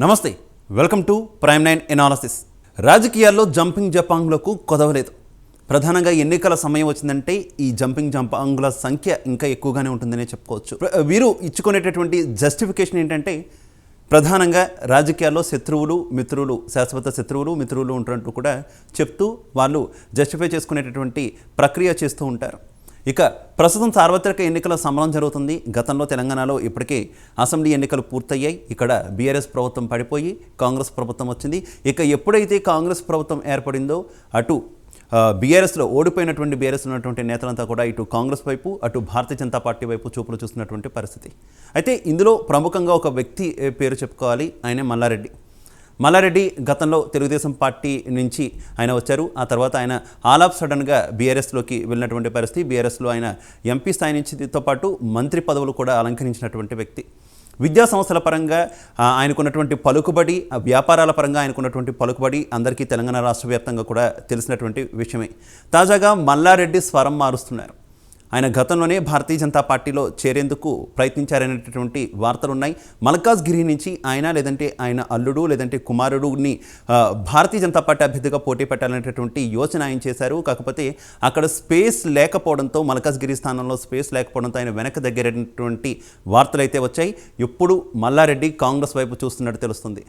నమస్తే, welcome to prime 9 analysis. రాజకీయాల్లో jumping జపాంగ్లకు కొదవలేదు. ప్రధానంగా ఎన్నికల సమయం వచ్చిందంటే ఈ జంపింగ్ జపాంగ్ల సంఖ్య ఇంకా ఎక్కువగానే ఉంటుందనే చెప్పుకోవచ్చు. వీరు ఇచ్చుకునేటటువంటి జస్టిఫికేషన్ ఏంటంటే ప్రధానంగా రాజకీయాల్లో శత్రువులు మిత్రులు, శాశ్వత శత్రువులు మిత్రులు ఉంటున్నట్టు కూడా చెప్తూ వాళ్ళు జస్టిఫై చేసుకునేటటువంటి ప్రక్రియ చేస్తూ ఉంటారు. ఇక ప్రస్తుతం సార్వత్రిక ఎన్నికల సమరం జరుగుతుంది. గతంలో తెలంగాణలో ఇప్పటికే అసెంబ్లీ ఎన్నికలు పూర్తయ్యాయి. ఇక్కడ బీఆర్ఎస్ ప్రభుత్వం పడిపోయి కాంగ్రెస్ ప్రభుత్వం వచ్చింది. ఇక ఎప్పుడైతే కాంగ్రెస్ ప్రభుత్వం ఏర్పడిందో అటు బీఆర్ఎస్లో ఓడిపోయినటువంటి బీఆర్ఎస్ ఉన్నటువంటి నేతలంతా కూడా ఇటు కాంగ్రెస్ వైపు అటు భారతీయ జనతా పార్టీ వైపు చూపులు చూస్తున్నటువంటి పరిస్థితి. అయితే ఇందులో ప్రముఖంగా ఒక వ్యక్తి పేరు చెప్పుకోవాలి. ఆయనే మల్లారెడ్డి గతంలో తెలుగుదేశం పార్టీ నుంచి ఆయన వచ్చారు. ఆ తర్వాత ఆయన ఆల్ ఆఫ్ సడన్గా బీఆర్ఎస్లోకి వెళ్ళినటువంటి పరిస్థితి. బీఆర్ఎస్లో ఆయన ఎంపీ స్థాయి నుంచితో పాటు మంత్రి పదవులు కూడా అలంకరించినటువంటి వ్యక్తి. విద్యా సంస్థల పరంగా ఆయనకున్నటువంటి పలుకుబడి, వ్యాపారాల పరంగా ఆయనకున్నటువంటి పలుకుబడి అందరికీ తెలంగాణ రాష్ట్ర వ్యాప్తంగా కూడా తెలిసినటువంటి విషయమే. తాజాగా మల్లారెడ్డి స్వరం మారుస్తున్నారు. ఆయన గతంలోనే భారతీయ జనతా పార్టీలో చేరేందుకు ప్రయత్నించారనేటటువంటి వార్తలు ఉన్నాయి. మల్కాజ్గిరి నుంచి ఆయన లేదంటే ఆయన అల్లుడు లేదంటే కుమారుడుని భారతీయ జనతా పార్టీ అభ్యర్థిగా పోటీ పెట్టాలనేటటువంటి యోచన ఆయన చేశారు. కాకపోతే అక్కడ స్పేస్ లేకపోవడంతో, మల్కాజ్గిరి స్థానంలో స్పేస్ లేకపోవడంతో ఆయన వెనక్కి దగ్గరైనటువంటి వార్తలు అయితే వచ్చాయి. ఇప్పుడు మల్లారెడ్డి కాంగ్రెస్ వైపు చూస్తున్నట్టు తెలుస్తుంది.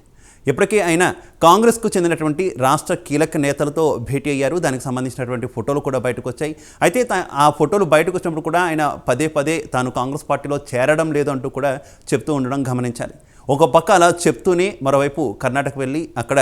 ఇప్పటికే ఆయన కాంగ్రెస్కు చెందినటువంటి రాష్ట్ర కీలక నేతలతో భేటీ అయ్యారు. దానికి సంబంధించినటువంటి ఫోటోలు కూడా బయటకు వచ్చాయి. అయితే ఆ ఫోటోలు బయటకు వచ్చినప్పుడు కూడా ఆయన పదే తాను కాంగ్రెస్ పార్టీలో చేరడం లేదు అంటూ కూడా చెప్తూ ఉండడం గమనించాలి. ఒక పక్క అలా చెప్తూనే మరోవైపు కర్ణాటక వెళ్ళి అక్కడ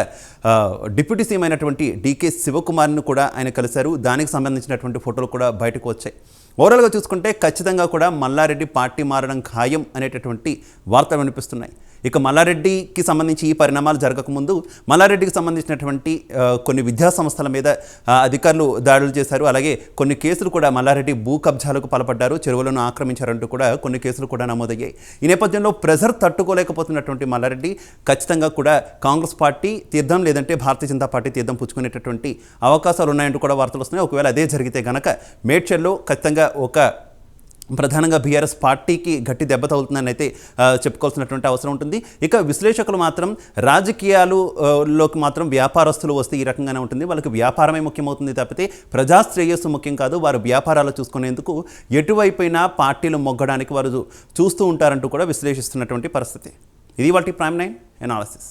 డిప్యూటీ సీఎం అయినటువంటి డీకే శివకుమార్ను కూడా ఆయన కలిశారు. దానికి సంబంధించినటువంటి ఫోటోలు కూడా బయటకు వచ్చాయి. ఓవరాల్గా చూసుకుంటే ఖచ్చితంగా కూడా మల్లారెడ్డి పార్టీ మారడం ఖాయం అనేటటువంటి వార్తలు వినిపిస్తున్నాయి. ఇక మల్లారెడ్డికి సంబంధించి ఈ పరిణామాలు జరగకముందు మల్లారెడ్డికి సంబంధించినటువంటి కొన్ని విద్యా సంస్థల మీద అధికారులు దాడులు చేశారు. అలాగే కొన్ని కేసులు కూడా మల్లారెడ్డి భూ కబ్జాలకు పాల్పడ్డారు, చెరువులను ఆక్రమించారంటూ కూడా కొన్ని కేసులు కూడా నమోదయ్యాయి. ఈ నేపథ్యంలో ప్రెజర్ తట్టుకోలేకపోతున్నటువంటి మల్లారెడ్డి ఖచ్చితంగా కూడా కాంగ్రెస్ పార్టీ తీర్థం లేదంటే భారతీయ జనతా పార్టీ తీర్థం పుచ్చుకునేటటువంటి అవకాశాలు ఉన్నాయంటూ కూడా వార్తలు వస్తున్నాయి. ఒకవేళ అదే జరిగితే కనుక మేడ్చల్లో ఖచ్చితంగా ప్రధానంగా బీఆర్ఎస్ పార్టీకి గట్టి దెబ్బ తగులుతుందని అయితే చెప్పుకోవాల్సినటువంటి అవసరం ఉంటుంది. ఇక విశ్లేషకులు మాత్రం రాజకీయాలలోకి మాత్రం వ్యాపారస్తులు వస్తే ఈ రకంగానే ఉంటుంది. వాళ్ళకి వ్యాపారమే ముఖ్యమవుతుంది తప్పితే ప్రజా శ్రేయస్సు ముఖ్యం కాదు. వారు వ్యాపారాలు చూసుకునేందుకు ఎటువైపోయినా పార్టీలు మొగ్గడానికి వారు చూస్తూ ఉంటారంటూ కూడా విశ్లేషిస్తున్నటువంటి పరిస్థితి. ఇది వాటి ప్రైమ్ 9 ఎనాలిసిస్.